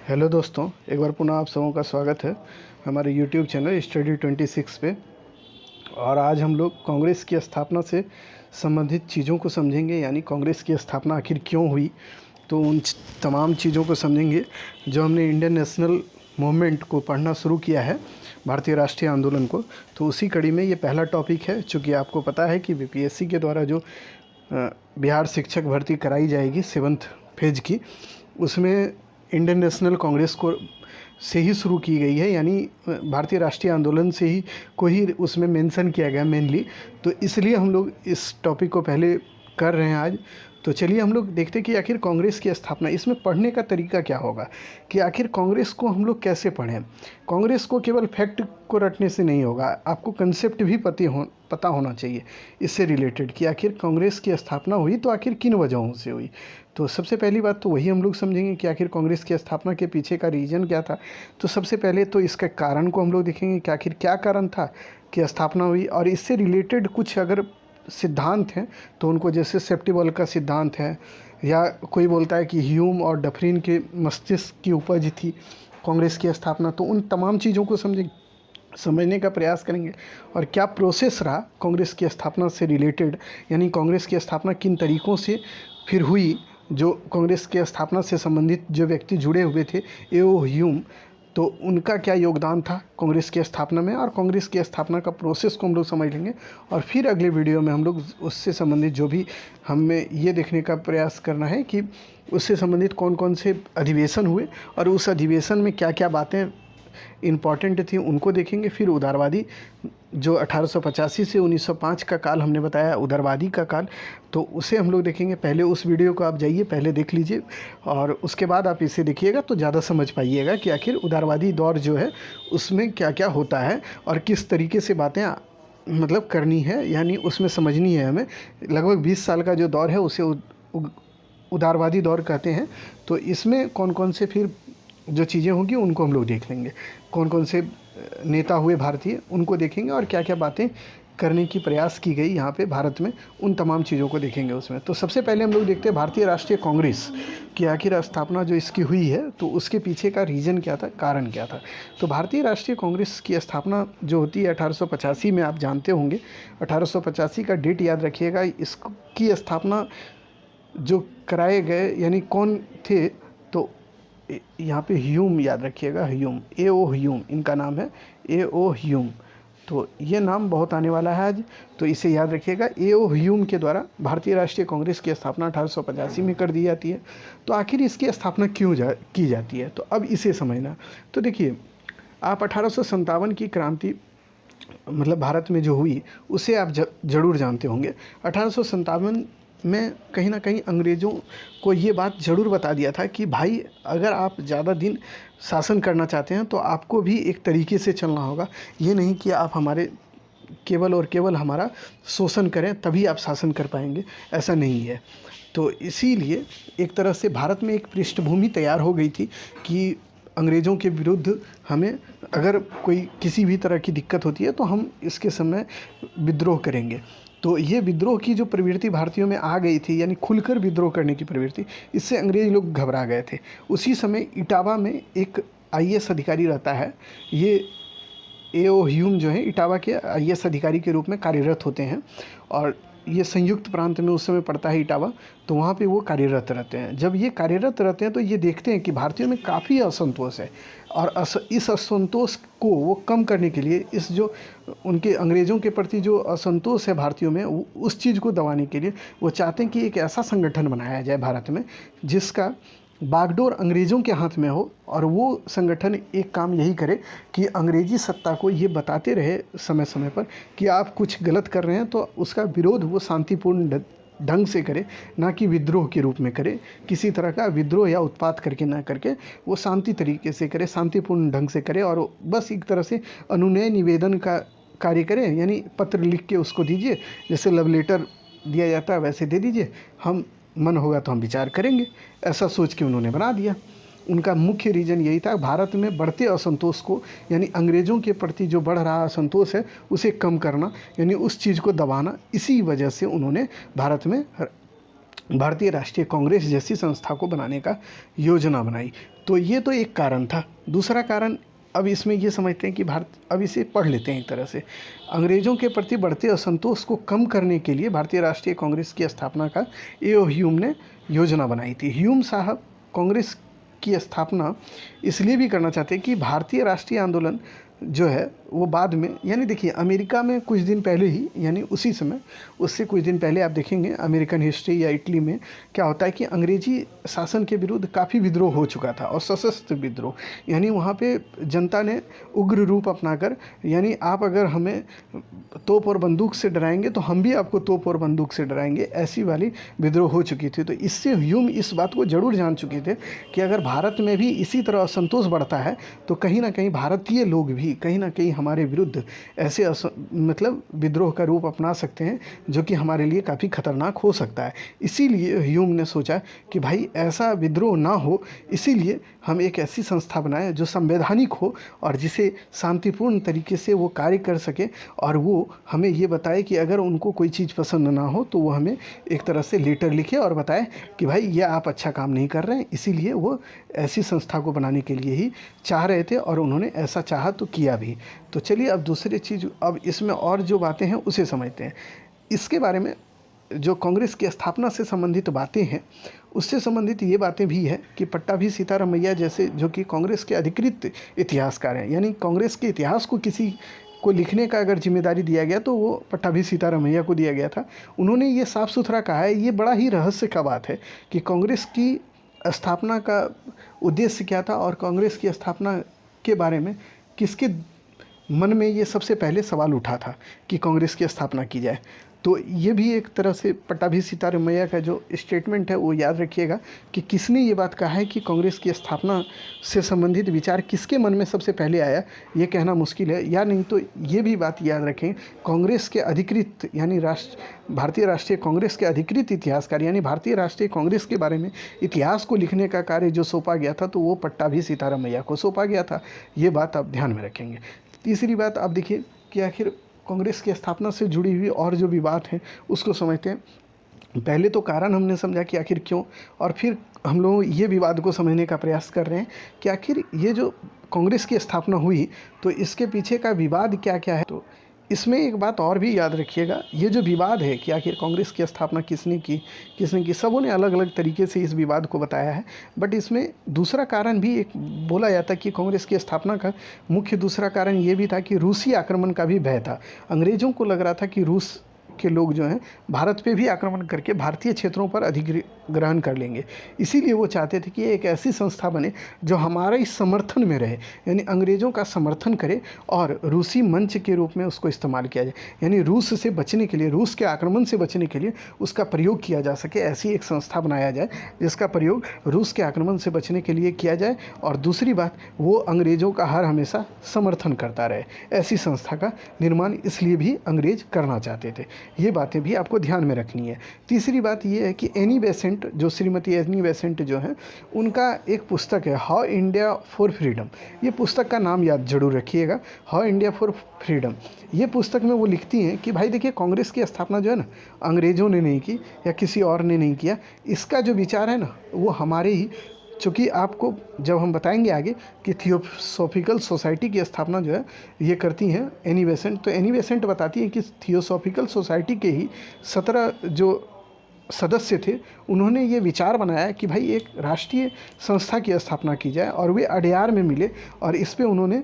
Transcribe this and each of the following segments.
Hello दोस्तों, एक बार पुनः आप सबों का स्वागत है हमारे यूट्यूब चैनल स्टडी 26 पे। और आज हम लोग कांग्रेस की स्थापना से संबंधित चीज़ों को समझेंगे, यानी कांग्रेस की स्थापना आखिर क्यों हुई। तो उन तमाम चीज़ों को समझेंगे जो हमने इंडियन नेशनल मूवमेंट को पढ़ना शुरू किया है, भारतीय राष्ट्रीय आंदोलन को। तो उसी कड़ी में ये पहला टॉपिक है। चूँकि आपको पता है कि बीपीएससी के द्वारा जो बिहार शिक्षक भर्ती कराई जाएगी 7th फेज की, उसमें इंडियन नेशनल कांग्रेस को से ही शुरू की गई है, यानी भारतीय राष्ट्रीय आंदोलन से ही को ही उसमें मेंशन किया गया मेनली। तो इसलिए हम लोग इस टॉपिक को पहले कर रहे हैं आज। तो चलिए हम लोग देखते हैं कि आखिर कांग्रेस की स्थापना, इसमें पढ़ने का तरीका क्या होगा, कि आखिर कांग्रेस को हम लोग कैसे पढ़ें। कांग्रेस को केवल फैक्ट को रटने से नहीं होगा, आपको कंसेप्ट भी पता होना चाहिए इससे रिलेटेड, कि आखिर कांग्रेस की स्थापना हुई तो आखिर किन वजहों से हुई। तो सबसे पहली बात तो वही हम लोग समझेंगे कि आखिर कांग्रेस की स्थापना के पीछे का रीज़न क्या था। तो सबसे पहले तो इसका कारण को हम लोग देखेंगे कि आखिर क्या कारण था कि स्थापना हुई, और इससे रिलेटेड कुछ अगर सिद्धांत हैं तो उनको, जैसे सेप्टिबल का सिद्धांत है, या कोई बोलता है कि ह्यूम और डफरिन के मस्तिष्क की उपज थी कांग्रेस की स्थापना। तो उन तमाम चीज़ों को समझने का प्रयास करेंगे, और क्या प्रोसेस रहा कांग्रेस की स्थापना से रिलेटेड, यानी कांग्रेस की स्थापना किन तरीक़ों से फिर हुई। जो कांग्रेस की स्थापना से संबंधित जो व्यक्ति जुड़े हुए थे, ए.ओ. ह्यूम, तो उनका क्या योगदान था कांग्रेस की स्थापना में, और कांग्रेस की स्थापना का प्रोसेस को हम लोग समझ लेंगे। और फिर अगले वीडियो में हम लोग उससे संबंधित जो भी हमें ये देखने का प्रयास करना है कि उससे संबंधित कौन कौन से अधिवेशन हुए, और उस अधिवेशन में क्या क्या बातें इम्पॉर्टेंट थी उनको देखेंगे। फिर उदारवादी, जो 1885 से 1905 का काल हमने बताया, उदारवादी का काल, तो उसे हम लोग देखेंगे। पहले उस वीडियो को आप जाइए, पहले देख लीजिए, और उसके बाद आप इसे देखिएगा तो ज़्यादा समझ पाइएगा कि आखिर उदारवादी दौर जो है उसमें क्या क्या होता है और किस तरीके से बातें मतलब करनी है, यानी उसमें समझनी है हमें। लगभग 20 साल का जो दौर है उसे उदारवादी दौर कहते हैं। तो इसमें कौन कौन से फिर जो चीज़ें होंगी उनको हम लोग देख लेंगे, कौन कौन से नेता हुए भारतीय उनको देखेंगे, और क्या क्या बातें करने की प्रयास की गई यहाँ पे भारत में, उन तमाम चीज़ों को देखेंगे उसमें। तो सबसे पहले हम लोग देखते हैं भारतीय राष्ट्रीय कांग्रेस की आखिर स्थापना जो इसकी हुई है, तो उसके पीछे का रीज़न क्या था, कारण क्या था। तो भारतीय राष्ट्रीय कांग्रेस की स्थापना जो होती है 1885 में, आप जानते होंगे 1885 का डेट याद रखिएगा। इसकी स्थापना जो कराए गए यानी कौन थे, तो यहाँ पे ह्यूम याद रखिएगा, ह्यूम, ए.ओ. ह्यूम इनका नाम है, ए.ओ. ह्यूम। तो ये नाम बहुत आने वाला है आज, तो इसे याद रखिएगा। ए.ओ. ह्यूम के द्वारा भारतीय राष्ट्रीय कांग्रेस की स्थापना 1885 में कर दी जाती है। तो आखिर इसकी स्थापना क्यों की जाती है, तो अब इसे समझना। तो देखिए, आप 1857 की क्रांति मतलब भारत में जो हुई उसे आप ज़रूर जानते होंगे। 1857 में कहीं ना कहीं अंग्रेज़ों को ये बात ज़रूर बता दिया था कि भाई, अगर आप ज़्यादा दिन शासन करना चाहते हैं तो आपको भी एक तरीके से चलना होगा। ये नहीं कि आप हमारे केवल और केवल हमारा शोषण करें तभी आप शासन कर पाएंगे, ऐसा नहीं है। तो इसीलिए एक तरह से भारत में एक पृष्ठभूमि तैयार हो गई थी कि अंग्रेज़ों के विरुद्ध हमें अगर कोई किसी भी तरह की दिक्कत होती है तो हम इसके समय विद्रोह करेंगे। तो ये विद्रोह की जो प्रवृत्ति भारतीयों में आ गई थी, यानी खुलकर विद्रोह करने की प्रवृत्ति, इससे अंग्रेज़ लोग घबरा गए थे। उसी समय इटावा में एक आईएएस अधिकारी रहता है। ये ए.ओ. ह्यूम जो है इटावा के आईएएस अधिकारी के रूप में कार्यरत होते हैं, और ये संयुक्त प्रांत में उस समय पड़ता है इटावा। तो वहाँ पे वो कार्यरत रहते हैं। जब ये कार्यरत रहते हैं तो ये देखते हैं कि भारतीयों में काफ़ी असंतोष है, और इस असंतोष को वो कम करने के लिए, इस जो उनके अंग्रेज़ों के प्रति जो असंतोष है भारतीयों में, उस चीज़ को दबाने के लिए वो चाहते हैं कि एक ऐसा संगठन बनाया जाए भारत में जिसका बागडोर अंग्रेज़ों के हाथ में हो, और वो संगठन एक काम यही करे कि अंग्रेज़ी सत्ता को ये बताते रहे समय समय पर कि आप कुछ गलत कर रहे हैं, तो उसका विरोध वो शांतिपूर्ण ढंग से करे, ना कि विद्रोह के रूप में करे। किसी तरह का विद्रोह या उत्पात करके ना करके वो शांति तरीके से करे, शांतिपूर्ण ढंग से करे, और बस एक तरह से अनुनय निवेदन का कार्य करें, यानी पत्र लिख के उसको दीजिए, जैसे लव लेटर दिया जाता है वैसे दे दीजिए, हम मन होगा तो हम विचार करेंगे, ऐसा सोच के उन्होंने बना दिया। उनका मुख्य रीज़न यही था, भारत में बढ़ते असंतोष को, यानी अंग्रेज़ों के प्रति जो बढ़ रहा असंतोष है उसे कम करना, यानी उस चीज़ को दबाना। इसी वजह से उन्होंने भारत में भारतीय राष्ट्रीय कांग्रेस जैसी संस्था को बनाने का योजना बनाई। तो ये तो एक कारण था। दूसरा कारण अब इसमें ये समझते हैं कि भारत, अब इसे पढ़ लेते हैं एक तरह से, अंग्रेज़ों के प्रति बढ़ते असंतोष को कम करने के लिए भारतीय राष्ट्रीय कांग्रेस की स्थापना का ए.ओ. ह्यूम ने योजना बनाई थी। ह्यूम साहब कांग्रेस की स्थापना इसलिए भी करना चाहते हैं कि भारतीय राष्ट्रीय आंदोलन जो है वो बाद में, यानी देखिए अमेरिका में कुछ दिन पहले ही, यानी उसी समय, उससे कुछ दिन पहले आप देखेंगे अमेरिकन हिस्ट्री या इटली में क्या होता है कि अंग्रेजी शासन के विरुद्ध काफ़ी विद्रोह हो चुका था, और सशस्त्र विद्रोह, यानी वहाँ पे जनता ने उग्र रूप अपनाकर, यानी आप अगर हमें तोप और बंदूक से डराएंगे तो हम भी आपको तोप और बंदूक से डराएंगे, ऐसी वाली विद्रोह हो चुकी थी। तो इससे ह्यूम इस बात को जरूर जान चुके थे कि अगर भारत में भी इसी तरह असंतोष बढ़ता है तो कहीं ना कहीं भारतीय लोग भी कहीं ना कहीं हमारे विरुद्ध ऐसे मतलब विद्रोह का रूप अपना सकते हैं जो कि हमारे लिए काफ़ी खतरनाक हो सकता है। इसीलिए ह्यूम ने सोचा कि भाई ऐसा विद्रोह ना हो, इसीलिए हम एक ऐसी संस्था बनाएं जो संवैधानिक हो और जिसे शांतिपूर्ण तरीके से वो कार्य कर सके, और वो हमें ये बताए कि अगर उनको कोई चीज़ पसंद ना हो तो वो हमें एक तरह से लेटर लिखे और बताए कि भाई ये आप अच्छा काम नहीं कर रहे हैं। इसीलिए वो ऐसी संस्था को बनाने के लिए ही चाह रहे थे, और उन्होंने ऐसा चाहा तो किया भी। तो चलिए अब दूसरी चीज़, अब इसमें और जो बातें हैं उसे समझते हैं। इसके बारे में जो कांग्रेस की स्थापना से संबंधित बातें हैं, उससे संबंधित ये बातें भी है कि पट्टाभी सीतारामैया जैसे, जो कि कांग्रेस के अधिकृत इतिहासकार हैं, यानी कांग्रेस के इतिहास को किसी को लिखने का अगर जिम्मेदारी दिया गया तो वो पट्टाभी सीतारामैया को दिया गया था। उन्होंने ये साफ सुथरा कहा है, ये बड़ा ही रहस्य का बात है कि कांग्रेस की स्थापना का उद्देश्य क्या था और कांग्रेस की स्थापना के बारे में किसके मन में ये सबसे पहले सवाल उठा था कि कांग्रेस की स्थापना की जाए। तो ये भी एक तरह से पट्टाभी सीतारामैया का जो स्टेटमेंट है वो याद रखिएगा कि किसने ये बात कहा है कि कांग्रेस की स्थापना से संबंधित विचार किसके मन में सबसे पहले आया, ये कहना मुश्किल है। या नहीं तो ये भी बात याद रखें, कांग्रेस के अधिकृत, यानी भारतीय राष्ट्रीय कांग्रेस के अधिकृत इतिहासकार, यानी भारतीय राष्ट्रीय कांग्रेस के बारे में इतिहास को लिखने का कार्य जो सौंपा गया था तो वो पट्टाभी सीतारामैया को सौंपा गया था। ये बात आप ध्यान में रखेंगे। तीसरी बात आप देखिए कि आखिर कांग्रेस की स्थापना से जुड़ी हुई और जो भी बात है उसको समझते हैं। पहले तो कारण हमने समझा कि आखिर क्यों, और फिर हम लोग ये विवाद को समझने का प्रयास कर रहे हैं कि आखिर ये जो कांग्रेस की स्थापना हुई तो इसके पीछे का विवाद क्या क्या है। तो इसमें एक बात और भी याद रखिएगा, ये जो विवाद है कि आखिर कांग्रेस की स्थापना किसने की, सबों ने अलग अलग तरीके से इस विवाद को बताया है। बट इसमें दूसरा कारण भी एक बोला जाता है कि कांग्रेस की स्थापना का मुख्य दूसरा कारण ये भी था कि रूसी आक्रमण का भी भय था। अंग्रेज़ों को लग रहा था कि रूस के लोग जो हैं भारत पे भी आक्रमण करके भारतीय क्षेत्रों पर अधिग्रहण कर लेंगे। इसीलिए वो चाहते थे कि एक ऐसी संस्था बने जो हमारे इस समर्थन में रहे, यानी अंग्रेज़ों का समर्थन करे और रूसी मंच के रूप में उसको इस्तेमाल किया जाए, यानी रूस से बचने के लिए, रूस के आक्रमण से बचने के लिए उसका प्रयोग किया जा सके। ऐसी एक संस्था बनाया जाए जिसका प्रयोग रूस के आक्रमण से बचने के लिए किया जाए, और दूसरी बात वो अंग्रेज़ों का हर हमेशा समर्थन करता रहे। ऐसी संस्था का निर्माण इसलिए भी अंग्रेज करना चाहते थे। ये बातें भी आपको ध्यान में रखनी है। तीसरी बात ये है कि एनी बेसेंट, जो श्रीमती एनी बेसेंट जो हैं, उनका एक पुस्तक है हाउ इंडिया फॉर फ्रीडम। ये पुस्तक का नाम याद जरूर रखिएगा, हाउ इंडिया फॉर फ्रीडम। ये पुस्तक में वो लिखती हैं कि भाई देखिए कांग्रेस की स्थापना जो है ना, अंग्रेज़ों ने नहीं की या किसी और ने नहीं किया, इसका जो विचार है ना वो हमारे ही, चूँकि आपको जब हम बताएंगे आगे कि थियोसॉफिकल सोसाइटी की स्थापना जो है ये करती हैं एनी बेसेंट, तो एनी बेसेंट बताती है कि थियोसॉफिकल सोसाइटी के ही 17 जो सदस्य थे उन्होंने ये विचार बनाया कि भाई एक राष्ट्रीय संस्था की स्थापना की जाए, और वे अडयार में मिले और इस पे उन्होंने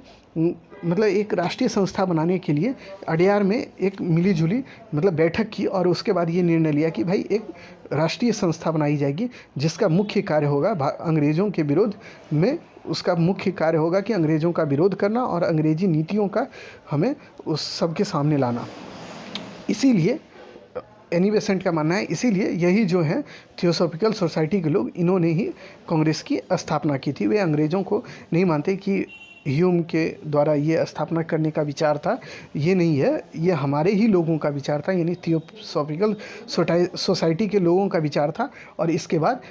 मतलब एक राष्ट्रीय संस्था बनाने के लिए अडयार में एक मिलीजुली मतलब बैठक की, और उसके बाद ये निर्णय लिया कि भाई एक राष्ट्रीय संस्था बनाई जाएगी जिसका मुख्य कार्य होगा अंग्रेज़ों के विरोध में, उसका मुख्य कार्य होगा कि अंग्रेज़ों का विरोध करना और अंग्रेज़ी नीतियों का हमें उस सबके सामने लाना। इसीलिए एनी बेसेंट का मानना है, इसीलिए यही जो है थियोसॉफिकल सोसाइटी के लोग, इन्होंने ही कांग्रेस की स्थापना की थी। वे अंग्रेज़ों को नहीं मानते कि ह्यूम के द्वारा ये स्थापना करने का विचार था, ये नहीं है, ये हमारे ही लोगों का विचार था, यानी थियोसॉफिकल सोसाइटी के लोगों का विचार था, और इसके बाद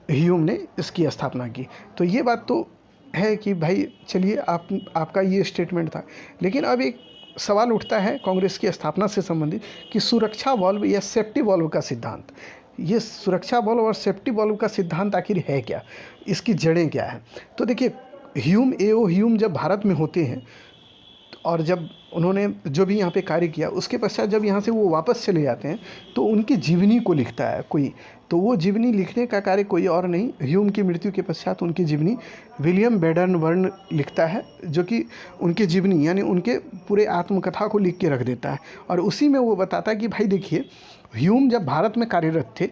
ह्यूम ने इसकी स्थापना की। तो ये बात तो है कि भाई चलिए आपका ये स्टेटमेंट था। लेकिन अब एक सवाल उठता है कांग्रेस की स्थापना से संबंधित कि सुरक्षा वाल्व या सेफ्टी वाल्व का सिद्धांत, ये सुरक्षा बल्ब और सेफ्टी बल्ब का सिद्धांत आखिर है क्या, इसकी जड़ें क्या हैं। तो देखिए, ह्यूम ए.ओ. ह्यूम जब भारत में होते हैं और जब उन्होंने जो भी यहाँ पे कार्य किया, उसके पश्चात जब यहाँ से वो वापस चले जाते हैं तो उनकी जीवनी को लिखता है कोई। तो वो जीवनी लिखने का कार्य कोई और नहीं, ह्यूम की मृत्यु के पश्चात उनकी जीवनी विलियम बैडनबर्न लिखता है, जो कि उनकी जीवनी यानी उनके पूरे आत्मकथा को लिख के रख देता है। और उसी में वो बताता है कि भाई देखिए, ह्यूम जब भारत में कार्यरत थे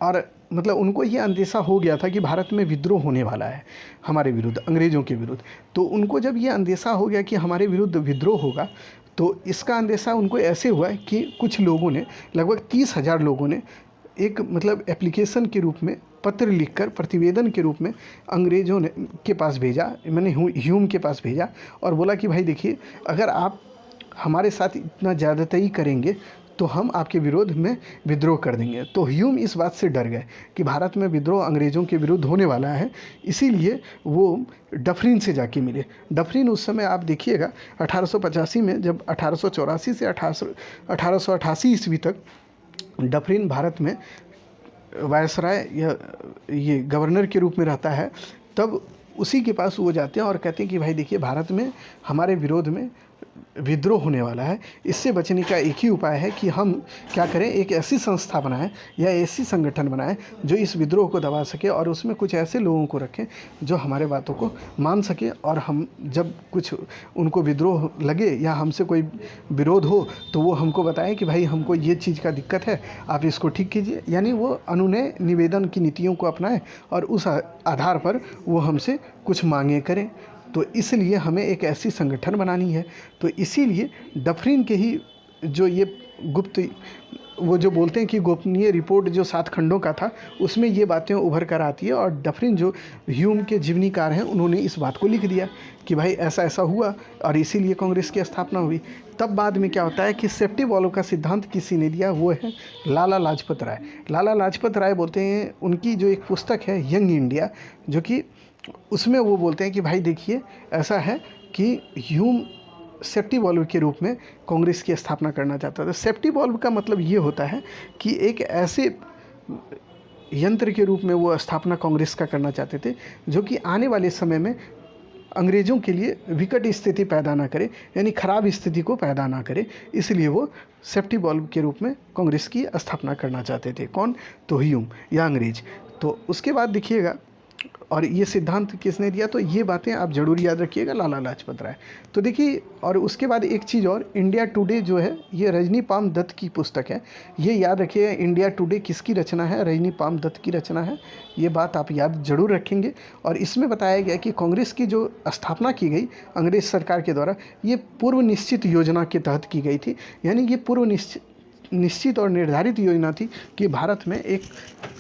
और मतलब उनको ये अंदेशा हो गया था कि भारत में विद्रोह होने वाला है हमारे विरुद्ध, अंग्रेज़ों के विरुद्ध। तो उनको जब ये अंदेशा हो गया कि हमारे विरुद्ध विद्रोह होगा, तो इसका अंदेशा उनको ऐसे हुआ कि कुछ लोगों ने, लगभग 30,000 लोगों ने एक मतलब एप्लीकेशन के रूप में पत्र लिखकर प्रतिवेदन के रूप में अंग्रेज़ों ने के पास भेजा, मैंने ह्यूम के पास भेजा और बोला कि भाई देखिए, अगर आप हमारे साथ इतना ज़्यादती करेंगे तो हम आपके विरोध में विद्रोह कर देंगे। तो ह्यूम इस बात से डर गए कि भारत में विद्रोह अंग्रेज़ों के विरुद्ध होने वाला है, इसीलिए वो डफरिन से जाके मिले। डफरिन उस समय आप देखिएगा 1885 में, जब 1884 से 1888 ईस्वी तक डफरिन भारत में वायसराय या ये गवर्नर के रूप में रहता है, तब उसी के पास वो जाते हैं और कहते हैं कि भाई देखिए, भारत में हमारे विरोध में विद्रोह होने वाला है, इससे बचने का एक ही उपाय है कि हम क्या करें, एक ऐसी संस्था बनाएं या ऐसी संगठन बनाएं जो इस विद्रोह को दबा सके और उसमें कुछ ऐसे लोगों को रखें जो हमारे बातों को मान सके, और हम जब कुछ उनको विद्रोह लगे या हमसे कोई विरोध हो तो वो हमको बताएं कि भाई हमको ये चीज़ का दिक्कत है, आप इसको ठीक कीजिए। यानी वो अनुनय निवेदन की नीतियों को अपनाएं और उस आधार पर वो हमसे कुछ मांगे करें। तो इसलिए हमें एक ऐसी संगठन बनानी है। तो इसीलिए डफरिन के ही जो ये गुप्त, वो जो बोलते हैं कि गोपनीय रिपोर्ट जो 7 खंडों का था, उसमें ये बातें उभर कर आती है। और डफरिन जो ह्यूम के जीवनीकार हैं, उन्होंने इस बात को लिख दिया कि भाई ऐसा ऐसा हुआ और इसीलिए कांग्रेस की स्थापना हुई। तब बाद में क्या होता है कि सेफ्टी वॉल्व का सिद्धांत किसी ने दिया, वो है लाला लाजपत राय। लाला लाजपत राय बोलते हैं, उनकी जो एक पुस्तक है यंग इंडिया, जो कि उसमें वो बोलते हैं कि भाई देखिए, ऐसा है कि ह्यूम सेफ्टी वॉल्व के रूप में कांग्रेस की स्थापना करना चाहता था। सेफ्टी वॉल्व का मतलब ये होता है कि एक ऐसे यंत्र के रूप में वो स्थापना कांग्रेस का करना चाहते थे जो कि आने वाले समय में अंग्रेज़ों के लिए विकट स्थिति पैदा ना करे, यानी ख़राब स्थिति को पैदा ना करे। इसलिए वो सेफ्टी वॉल्व के रूप में कांग्रेस की स्थापना करना चाहते थे। कौन? तो ह्यूम या अंग्रेज। तो उसके बाद देखिएगा, और ये सिद्धांत किसने दिया, तो ये बातें आप ज़रूर याद रखिएगा, लाला लाजपत राय। तो देखिए, और उसके बाद एक चीज़ और, इंडिया टुडे जो है, ये रजनी पाम दत्त की पुस्तक है। ये याद रखिएगा, इंडिया टुडे किसकी रचना है? रजनी पाम दत्त की रचना है। ये बात आप याद जरूर रखेंगे। और इसमें बताया गया कि कांग्रेस की जो स्थापना की गई अंग्रेज़ सरकार के द्वारा, ये पूर्व निश्चित योजना के तहत की गई थी। यानी ये पूर्व निश्चित और निर्धारित योजना थी कि भारत में एक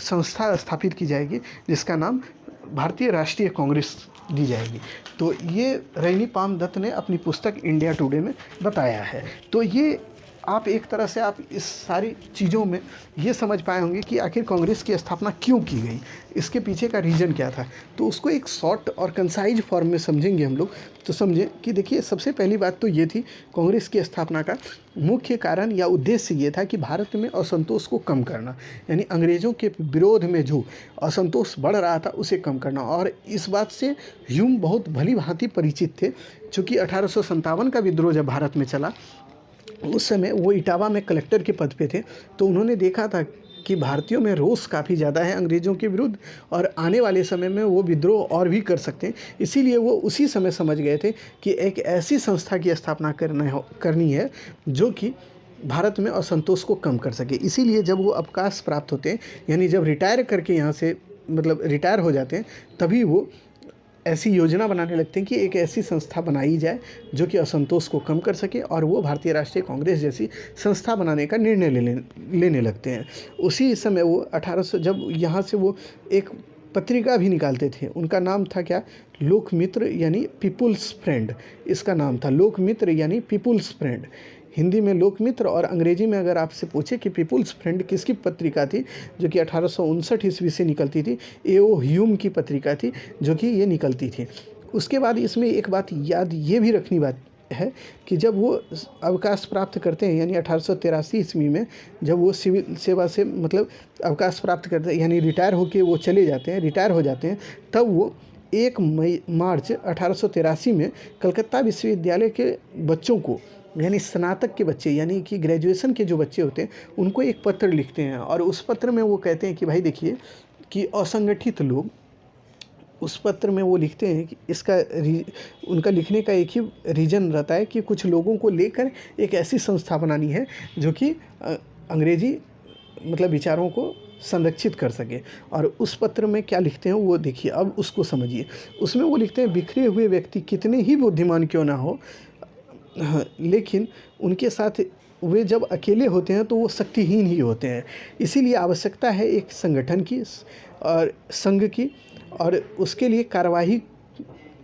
संस्था स्थापित की जाएगी जिसका नाम भारतीय राष्ट्रीय कांग्रेस दी जाएगी। तो ये रजनी पाम दत्त ने अपनी पुस्तक इंडिया टुडे में बताया है। तो ये आप एक तरह से आप इस सारी चीज़ों में ये समझ पाए होंगे कि आखिर कांग्रेस की स्थापना क्यों की गई, इसके पीछे का रीज़न क्या था। तो उसको एक शॉर्ट और कंसाइज फॉर्म में समझेंगे हम लोग, तो समझें कि देखिए, सबसे पहली बात तो ये थी, कांग्रेस की स्थापना का मुख्य कारण या उद्देश्य ये था कि भारत में असंतोष को कम करना, यानी अंग्रेज़ों के विरोध में जो असंतोष बढ़ रहा था उसे कम करना। और इस बात से ह्यूम बहुत भली भांति परिचित थे, चूँकि 1857 का विद्रोह जब भारत में चला, उस समय वो इटावा में कलेक्टर के पद पे थे। तो उन्होंने देखा था कि भारतीयों में रोष काफ़ी ज़्यादा है अंग्रेज़ों के विरुद्ध, और आने वाले समय में वो विद्रोह और भी कर सकते हैं। इसीलिए वो उसी समय समझ गए थे कि एक ऐसी संस्था की स्थापना करनी है जो कि भारत में असंतोष को कम कर सके। इसीलिए जब वो अवकाश प्राप्त होते हैं, यानी जब रिटायर करके यहाँ से मतलब रिटायर हो जाते हैं, तभी वो ऐसी योजना बनाने लगते हैं कि एक ऐसी संस्था बनाई जाए जो कि असंतोष को कम कर सके, और वो भारतीय राष्ट्रीय कांग्रेस जैसी संस्था बनाने का निर्णय लेने लगते हैं। उसी समय वो 1800 जब यहाँ से वो एक पत्रिका भी निकालते थे, उनका नाम था क्या? लोकमित्र, यानी पीपुल्स फ्रेंड। इसका नाम था लोकमित्र यानी पीपुल्स फ्रेंड। हिंदी में लोकमित्र और अंग्रेजी में अगर आपसे पूछे कि पीपुल्स फ्रेंड किसकी पत्रिका थी, जो कि 1859 ईस्वी से निकलती थी, ए.ओ. ह्यूम की पत्रिका थी जो कि ये निकलती थी। उसके बाद इसमें एक बात याद ये भी रखनी बात है कि जब वो अवकाश प्राप्त करते हैं, यानी 1883 ईस्वी में जब वो सिविल सेवा से मतलब अवकाश प्राप्त करते हैं, यानी रिटायर होके वो चले जाते हैं, रिटायर हो जाते हैं, तब वो 1 मार्च 1883 में कलकत्ता विश्वविद्यालय के बच्चों को, यानी स्नातक के बच्चे, यानी कि ग्रेजुएशन के जो बच्चे होते हैं, उनको एक पत्र लिखते हैं। और उस पत्र में वो कहते हैं कि भाई देखिए कि असंगठित लोग, उस पत्र में वो लिखते हैं कि उनका लिखने का एक ही रीज़न रहता है कि कुछ लोगों को लेकर एक ऐसी संस्था बनानी है जो कि अंग्रेजी मतलब विचारों को संरक्षित कर सके। और उस पत्र में क्या लिखते हैं वो देखिए, अब उसको समझिए। उसमें वो लिखते हैं, बिखरे हुए व्यक्ति कितने ही बुद्धिमान क्यों ना हो, लेकिन उनके साथ वे जब अकेले होते हैं तो वो शक्तिहीन ही होते हैं। इसीलिए आवश्यकता है एक संगठन की और संघ की, और उसके लिए कार्यवाही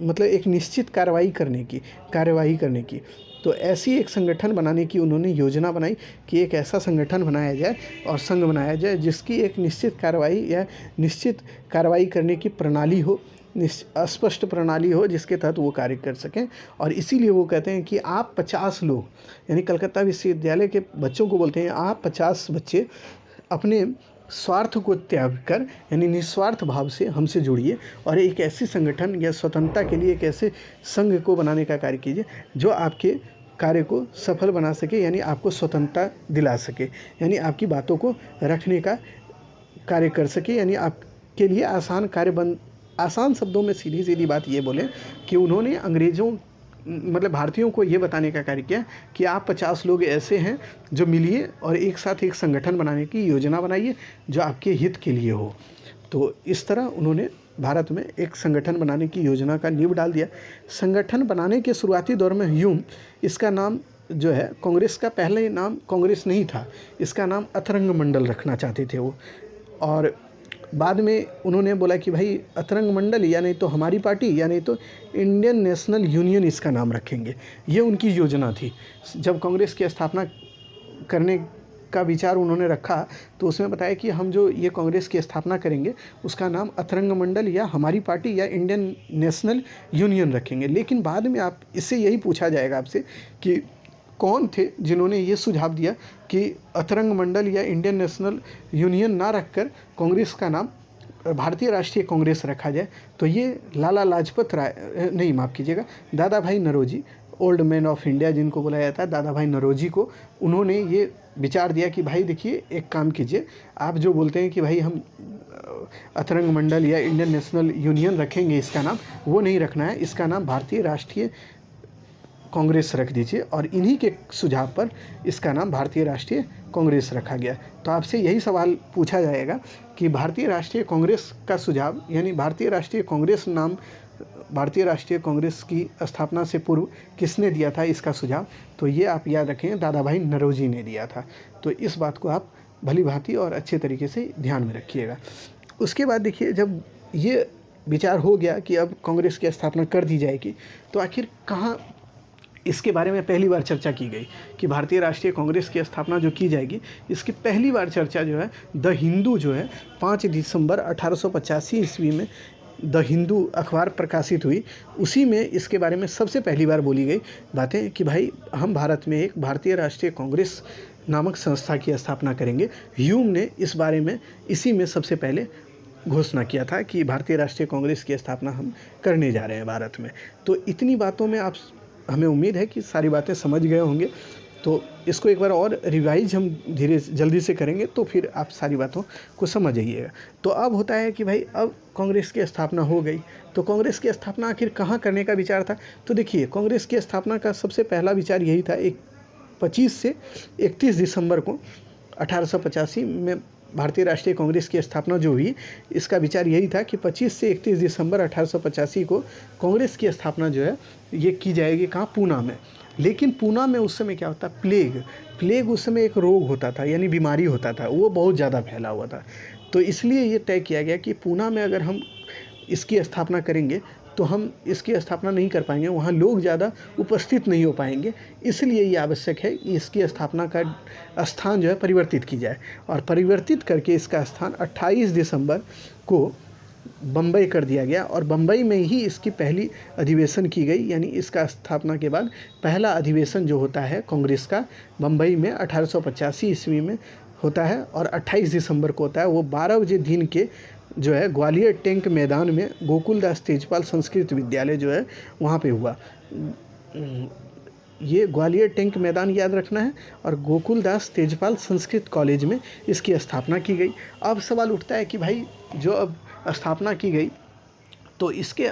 मतलब एक निश्चित कार्यवाही करने की। तो ऐसी एक संगठन बनाने की उन्होंने योजना बनाई कि एक ऐसा संगठन बनाया जाए और संघ बनाया जाए जिसकी एक निश्चित कार्रवाई करने की प्रणाली हो, स्पष्ट प्रणाली हो, जिसके तहत वो कार्य कर सकें। और इसीलिए वो कहते हैं कि आप 50 लोग, यानी कलकत्ता विश्वविद्यालय के बच्चों को बोलते हैं, आप 50 बच्चे अपने स्वार्थ को त्याग कर, यानी निस्वार्थ भाव से हमसे जुड़िए और एक ऐसी संगठन या स्वतंत्रता के लिए एक ऐसे संघ को बनाने का कार्य कीजिए जो आपके कार्य को सफल बना सके, यानी आपको स्वतंत्रता दिला सके, यानी आपकी बातों को रखने का कार्य कर सके, यानी आपके लिए आसान शब्दों में सीधी सीधी बात ये बोलें कि उन्होंने अंग्रेज़ों मतलब भारतीयों को ये बताने का कार्य किया कि आप 50 लोग ऐसे हैं जो मिलिए और एक साथ एक संगठन बनाने की योजना बनाइए जो आपके हित के लिए हो। तो इस तरह उन्होंने भारत में एक संगठन बनाने की योजना का नींव डाल दिया। संगठन बनाने के शुरुआती दौर में ह्यूम, इसका नाम जो है कांग्रेस का पहले नाम कांग्रेस नहीं था, इसका नाम अतरंग मंडल रखना चाहते थे वो। और बाद में उन्होंने बोला कि भाई अतरंग मंडल या नहीं तो हमारी पार्टी या नहीं तो इंडियन नेशनल यूनियन इसका नाम रखेंगे। ये उनकी योजना थी। जब कांग्रेस की स्थापना करने का विचार उन्होंने रखा तो उसमें बताया कि हम जो ये कांग्रेस की स्थापना करेंगे उसका नाम अतरंग मंडल या हमारी पार्टी या इंडियन नेशनल यूनियन रखेंगे। लेकिन बाद में आप इससे यही पूछा जाएगा आपसे कि कौन थे जिन्होंने ये सुझाव दिया कि अतरंग मंडल या इंडियन नेशनल यूनियन ना रखकर कांग्रेस का नाम भारतीय राष्ट्रीय कांग्रेस रखा जाए। तो ये लाला लाजपत राय नहीं, माफ़ कीजिएगा, Dadabhai Naoroji, old man of India जिनको बुलाया जाता है, दादा भाई नौरोजी को उन्होंने ये विचार दिया कि भाई देखिए एक काम कीजिए, आप जो बोलते हैं कि भाई हम अतरंग मंडल या इंडियन नेशनल यूनियन रखेंगे, इसका नाम वो नहीं रखना है, इसका नाम भारतीय राष्ट्रीय कांग्रेस रख दीजिए। और इन्हीं के सुझाव पर इसका नाम भारतीय राष्ट्रीय कांग्रेस रखा गया। तो आपसे यही सवाल पूछा जाएगा कि भारतीय राष्ट्रीय कांग्रेस का सुझाव, यानी भारतीय राष्ट्रीय कांग्रेस नाम भारतीय राष्ट्रीय कांग्रेस की स्थापना से पूर्व किसने दिया था इसका सुझाव? तो ये आप याद रखें, दादा भाई नौरोजी ने दिया था। तो इस बात को आप भली भांति और अच्छे तरीके से ध्यान में रखिएगा। उसके बाद देखिए, जब ये विचार हो गया कि अब कांग्रेस की स्थापना कर दी जाएगी, तो आखिर कहाँ इसके बारे में पहली बार चर्चा की गई कि भारतीय राष्ट्रीय कांग्रेस की स्थापना जो की जाएगी, इसकी पहली बार चर्चा जो है द हिंदू जो है 5 दिसंबर 1885 ईस्वी में द हिंदू अखबार प्रकाशित हुई। उसी में इसके बारे में सबसे पहली बार बोली गई बातें कि भाई हम भारत में एक भारतीय राष्ट्रीय कांग्रेस नामक संस्था की स्थापना करेंगे। ह्यूम ने इस बारे में इसी में सबसे पहले घोषणा किया था कि भारतीय राष्ट्रीय कांग्रेस की स्थापना हम करने जा रहे हैं भारत में। तो इतनी बातों में आप, हमें उम्मीद है कि सारी बातें समझ गए होंगे। तो इसको एक बार और रिवाइज हम जल्दी से करेंगे तो फिर आप सारी बातों को समझ जाइएगा। तो अब होता है कि भाई अब कांग्रेस की स्थापना हो गई, तो कांग्रेस की स्थापना आखिर कहाँ करने का विचार था? तो देखिए, कांग्रेस की स्थापना का सबसे पहला विचार यही था, 25 से 31 दिसंबर को 1885 में भारतीय राष्ट्रीय कांग्रेस की स्थापना जो हुई, इसका विचार यही था कि 25 से 31 दिसंबर 1885 को कांग्रेस की स्थापना जो है ये की जाएगी। कहाँ? पूना में। लेकिन पूना में उस समय क्या होता? प्लेग उस समय एक रोग होता था, यानी बीमारी होता था, वो बहुत ज़्यादा फैला हुआ था। तो इसलिए ये तय किया गया कि पूना में अगर हम इसकी स्थापना करेंगे तो हम इसकी स्थापना नहीं कर पाएंगे, वहाँ लोग ज़्यादा उपस्थित नहीं हो पाएंगे। इसलिए ये आवश्यक है कि इसकी स्थापना का स्थान जो है परिवर्तित की जाए, और परिवर्तित करके इसका स्थान 28 दिसंबर को बम्बई कर दिया गया और बम्बई में ही इसकी पहली अधिवेशन की गई। यानी इसका स्थापना के बाद पहला अधिवेशन जो होता है कांग्रेस का बम्बई में 1885 ईस्वी में होता है और 28 दिसंबर को होता है। वो 12 बजे दिन के जो है ग्वालियर टैंक मैदान में गोकुलदास तेजपाल संस्कृत विद्यालय जो है वहाँ पे हुआ। ये ग्वालियर टैंक मैदान याद रखना है और गोकुलदास तेजपाल संस्कृत कॉलेज में इसकी स्थापना की गई। अब सवाल उठता है कि भाई जो अब स्थापना की गई तो इसके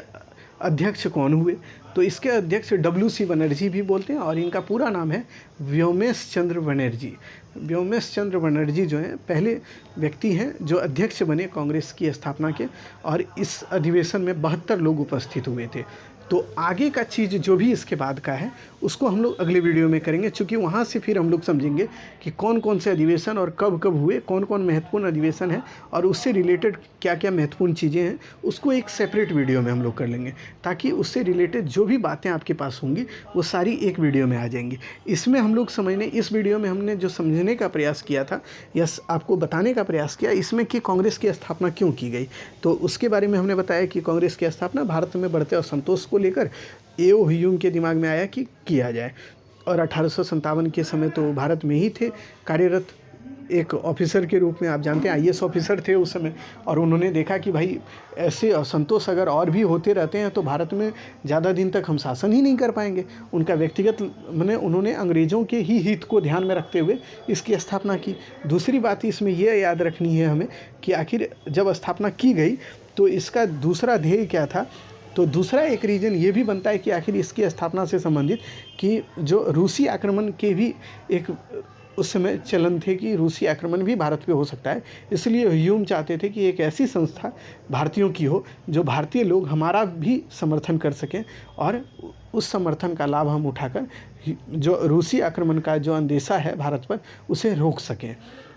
अध्यक्ष कौन हुए? तो इसके अध्यक्ष WC बनर्जी भी बोलते हैं और इनका पूरा नाम है व्योमेश चंद्र बनर्जी। व्योमेश चंद्र बनर्जी जो हैं पहले व्यक्ति हैं जो अध्यक्ष बने कांग्रेस की स्थापना के और इस अधिवेशन में 72 लोग उपस्थित हुए थे। तो आगे का चीज़ जो भी इसके बाद का है उसको हम लोग अगले वीडियो में करेंगे, क्योंकि वहाँ से फिर हम लोग समझेंगे कि कौन कौन से अधिवेशन और कब कब हुए, कौन कौन महत्वपूर्ण अधिवेशन है और उससे रिलेटेड क्या क्या महत्वपूर्ण चीज़ें हैं, उसको एक सेपरेट वीडियो में हम लोग कर लेंगे, ताकि उससे रिलेटेड जो भी बातें आपके पास होंगी वो सारी एक वीडियो में आ जाएंगी। इसमें हम लोग समझने, इस वीडियो में हमने जो समझने का प्रयास किया था या आपको बताने का प्रयास किया इसमें कि कांग्रेस की स्थापना क्यों की गई, तो उसके बारे में हमने बताया कि कांग्रेस की स्थापना भारत में बढ़ते असंतोष को लेकर ए.ओ. ह्यूम के दिमाग में आया कि किया जाए। और 1857 के समय तो भारत में ही थे कार्यरत एक ऑफिसर के रूप में, आप जानते हैं IAS ऑफिसर थे उस समय, और उन्होंने देखा कि भाई ऐसे असंतोष अगर और भी होते रहते हैं तो भारत में ज़्यादा दिन तक हम शासन ही नहीं कर पाएंगे। उनका व्यक्तिगत मैंने उन्होंने अंग्रेज़ों के ही हित को ध्यान में रखते हुए इसकी स्थापना की। दूसरी बात इसमें यह याद रखनी है हमें कि आखिर जब स्थापना की गई तो इसका दूसरा ध्येय क्या था। तो दूसरा एक रीज़न ये भी बनता है कि आखिर इसकी स्थापना से संबंधित कि जो रूसी आक्रमण के भी एक उस समय चलन थे कि रूसी आक्रमण भी भारत पे हो सकता है, इसलिए ह्यूम चाहते थे कि एक ऐसी संस्था भारतीयों की हो जो भारतीय लोग हमारा भी समर्थन कर सकें और उस समर्थन का लाभ हम उठाकर जो रूसी आक्रमण का जो अंदेशा है भारत पर उसे रोक सकें,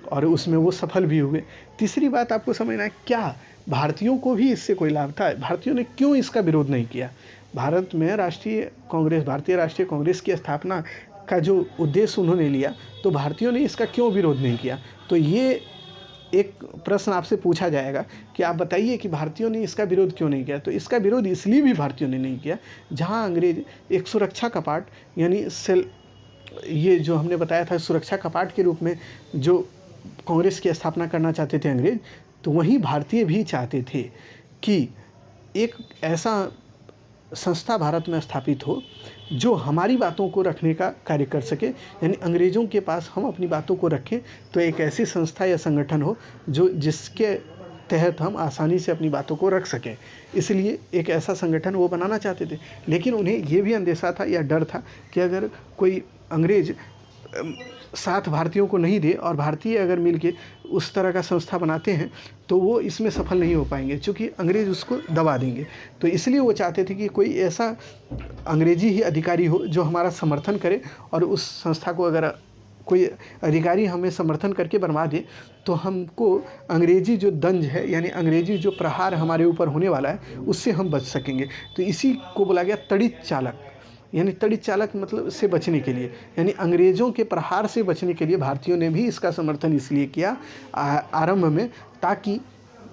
और उसमें वो सफल भी हुए। तीसरी बात आपको समझना है, क्या भारतीयों को भी इससे कोई लाभ था? भारतीयों ने क्यों इसका विरोध नहीं किया? भारत में राष्ट्रीय कांग्रेस, भारतीय राष्ट्रीय कांग्रेस की स्थापना का जो उद्देश्य उन्होंने लिया तो भारतीयों ने इसका क्यों विरोध नहीं किया? तो ये एक प्रश्न आपसे पूछा जाएगा कि आप बताइए कि भारतीयों ने इसका विरोध क्यों नहीं किया। तो इसका विरोध इसलिए भी भारतीयों ने नहीं किया, जहां अंग्रेज एक सुरक्षा कपाट यानी सेल, ये जो हमने बताया था सुरक्षा कपाट के रूप में जो कांग्रेस की स्थापना करना चाहते थे अंग्रेज, तो वहीं भारतीय भी चाहते थे कि एक ऐसा संस्था भारत में स्थापित हो जो हमारी बातों को रखने का कार्य कर सके, यानी अंग्रेज़ों के पास हम अपनी बातों को रखें तो एक ऐसी संस्था या संगठन हो जो जिसके तहत हम आसानी से अपनी बातों को रख सकें। इसलिए एक ऐसा संगठन वो बनाना चाहते थे, लेकिन उन्हें ये भी अंदेशा था या डर था कि अगर कोई अंग्रेज़ साथ भारतीयों को नहीं दे और भारतीय अगर मिलके उस तरह का संस्था बनाते हैं तो वो इसमें सफल नहीं हो पाएंगे, क्योंकि अंग्रेज़ उसको दबा देंगे। तो इसलिए वो चाहते थे कि कोई ऐसा अंग्रेजी ही अधिकारी हो जो हमारा समर्थन करे, और उस संस्था को अगर कोई अधिकारी हमें समर्थन करके बनवा दे तो हमको अंग्रेजी जो दंज है यानी अंग्रेजी जो प्रहार हमारे ऊपर होने वाला है उससे हम बच सकेंगे। तो इसी को बोला गया तड़ित चालक, यानी तड़ित चालक मतलब से बचने के लिए, यानी अंग्रेज़ों के प्रहार से बचने के लिए भारतीयों ने भी इसका समर्थन इसलिए किया आरंभ में, ताकि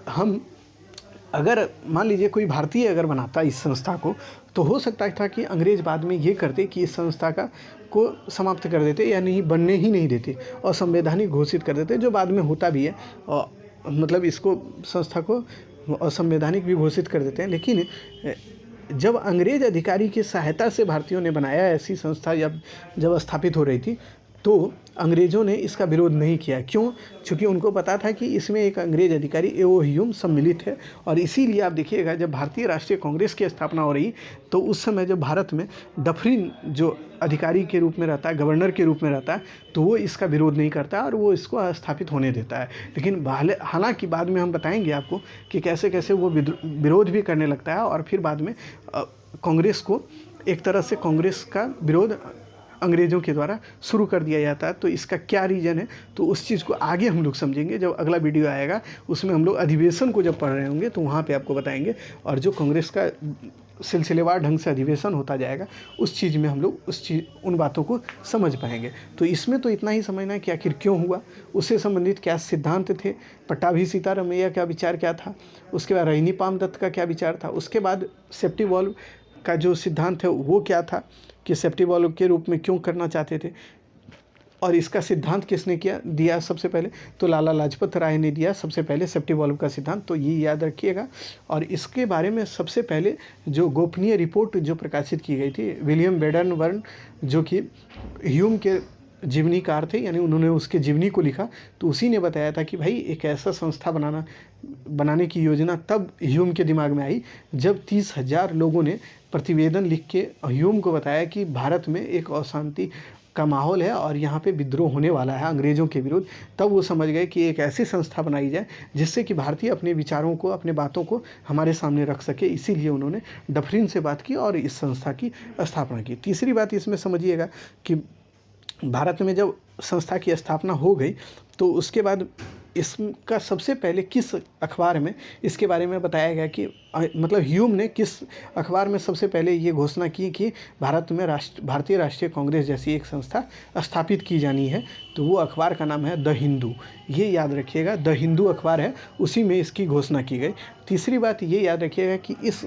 हम अगर मान लीजिए कोई भारतीय अगर बनाता इस संस्था को तो हो सकता था कि अंग्रेज़ बाद में ये करते कि इस संस्था को समाप्त कर देते या नहीं बनने ही नहीं देते और संवैधानिक घोषित कर देते, जो बाद में होता भी है, और मतलब इसको संस्था को असंवैधानिक भी घोषित कर देते हैं। लेकिन जब अंग्रेज़ अधिकारी की सहायता से भारतीयों ने बनाया ऐसी संस्था जब स्थापित हो रही थी तो अंग्रेज़ों ने इसका विरोध नहीं किया। क्यों? क्योंकि उनको पता था कि इसमें एक अंग्रेज़ अधिकारी ए.ओ. ह्यूम सम्मिलित है, और इसीलिए आप देखिएगा जब भारतीय राष्ट्रीय कांग्रेस की स्थापना हो रही तो उस समय जब भारत में डफरिन जो अधिकारी के रूप में रहता है, गवर्नर के रूप में रहता है, तो वो इसका विरोध नहीं करता और वो इसको स्थापित होने देता है। लेकिन हालांकि बाद में हम बताएंगे आपको कि कैसे कैसे वो विरोध भी करने लगता है और फिर बाद में कांग्रेस को एक तरह से कांग्रेस का विरोध अंग्रेज़ों के द्वारा शुरू कर दिया जाता है। तो इसका क्या रीज़न है तो उस चीज़ को आगे हम लोग समझेंगे, जब अगला वीडियो आएगा उसमें हम लोग अधिवेशन को जब पढ़ रहे होंगे तो वहाँ पे आपको बताएंगे। और जो कांग्रेस का सिलसिलेवार ढंग से अधिवेशन होता जाएगा, उस चीज़ में हम लोग उन बातों को समझ पाएंगे। तो इसमें तो इतना ही समझना है कि आखिर क्यों हुआ, उससे संबंधित क्या सिद्धांत थे, पट्टाभी सीतारामैया का विचार क्या था, उसके बाद रजनी पाम दत्त का क्या विचार था, उसके बाद सेफ्टी वॉल्व का जो सिद्धांत है वो क्या था कि सेफ्टी वॉल्व के रूप में क्यों करना चाहते थे, और इसका सिद्धांत किसने दिया सबसे पहले, तो लाला लाजपत राय ने दिया सबसे पहले सेफ्टी वॉल्व का सिद्धांत। तो ये याद रखिएगा। और इसके बारे में सबसे पहले जो गोपनीय रिपोर्ट जो प्रकाशित की गई थी, विलियम बेडनवर्न जो कि ह्यूम के जीवनीकार थे, यानी उन्होंने उसके जीवनी को लिखा, तो उसी ने बताया था कि भाई एक ऐसा संस्था बनाने की योजना तब ह्यूम के दिमाग में आई जब 30,000 लोगों ने प्रतिवेदन लिख के ह्यूम को बताया कि भारत में एक अशांति का माहौल है और यहाँ पे विद्रोह होने वाला है अंग्रेज़ों के विरुद्ध। तब वो समझ गए कि एक ऐसी संस्था बनाई जाए जिससे कि भारतीय अपने विचारों को, अपने बातों को हमारे सामने रख सके। इसीलिए उन्होंने डफरिन से बात की और इस संस्था की स्थापना की। तीसरी बात इसमें समझिएगा कि भारत में जब संस्था की स्थापना हो गई तो उसके बाद इसका सबसे पहले किस अखबार में इसके बारे में बताया गया कि मतलब ह्यूम ने किस अखबार में सबसे पहले ये घोषणा की कि भारत में भारतीय राष्ट्रीय कांग्रेस जैसी एक संस्था स्थापित की जानी है। तो वो अखबार का नाम है द हिंदू। ये याद रखिएगा, द हिंदू अखबार है, उसी में इसकी घोषणा की गई। तीसरी बात ये याद रखिएगा कि इस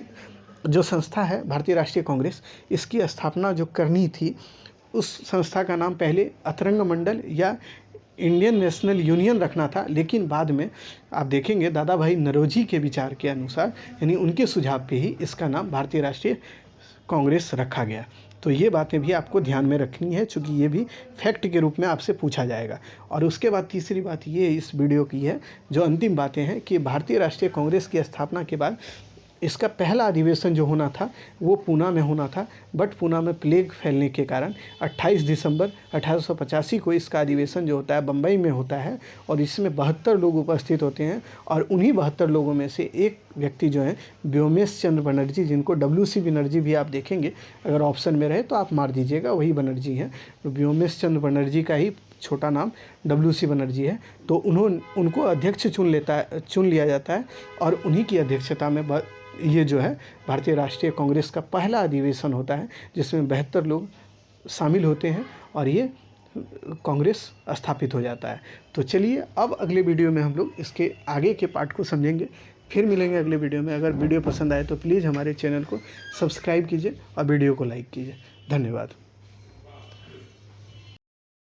जो संस्था है भारतीय राष्ट्रीय कांग्रेस, इसकी स्थापना जो करनी थी, उस संस्था का नाम पहले अतरंग मंडल या इंडियन नेशनल यूनियन रखना था, लेकिन बाद में आप देखेंगे दादा भाई नौरोजी के विचार के अनुसार, यानी उनके सुझाव पे ही इसका नाम भारतीय राष्ट्रीय कांग्रेस रखा गया। तो ये बातें भी आपको ध्यान में रखनी है, क्योंकि ये भी फैक्ट के रूप में आपसे पूछा जाएगा। और उसके बाद तीसरी बात ये इस वीडियो की है, जो अंतिम बातें हैं, कि भारतीय राष्ट्रीय कांग्रेस की स्थापना के बाद इसका पहला अधिवेशन जो होना था वो पूना में होना था, बट पूना में प्लेग फैलने के कारण 28 दिसंबर 1885 को इसका अधिवेशन जो होता है बम्बई में होता है, और इसमें 72 लोग उपस्थित होते हैं। और उन्हीं 72 लोगों में से एक व्यक्ति जो है व्योमेश चंद्र बनर्जी, जिनको WC बनर्जी भी आप देखेंगे, अगर ऑप्शन में रहे तो आप मार दीजिएगा, वही बनर्जी हैं। तो व्योमेश चंद्र बनर्जी का ही छोटा नाम WC बनर्जी है। तो उनको अध्यक्ष चुन लिया जाता है, और उन्हीं की अध्यक्षता में ये जो है भारतीय राष्ट्रीय कांग्रेस का पहला अधिवेशन होता है, जिसमें 72 लोग शामिल होते हैं और ये कांग्रेस स्थापित हो जाता है। तो चलिए अब अगले वीडियो में हम लोग इसके आगे के पार्ट को समझेंगे। फिर मिलेंगे अगले वीडियो में। अगर वीडियो पसंद आए तो प्लीज़ हमारे चैनल को सब्सक्राइब कीजिए और वीडियो को लाइक कीजिए। धन्यवाद।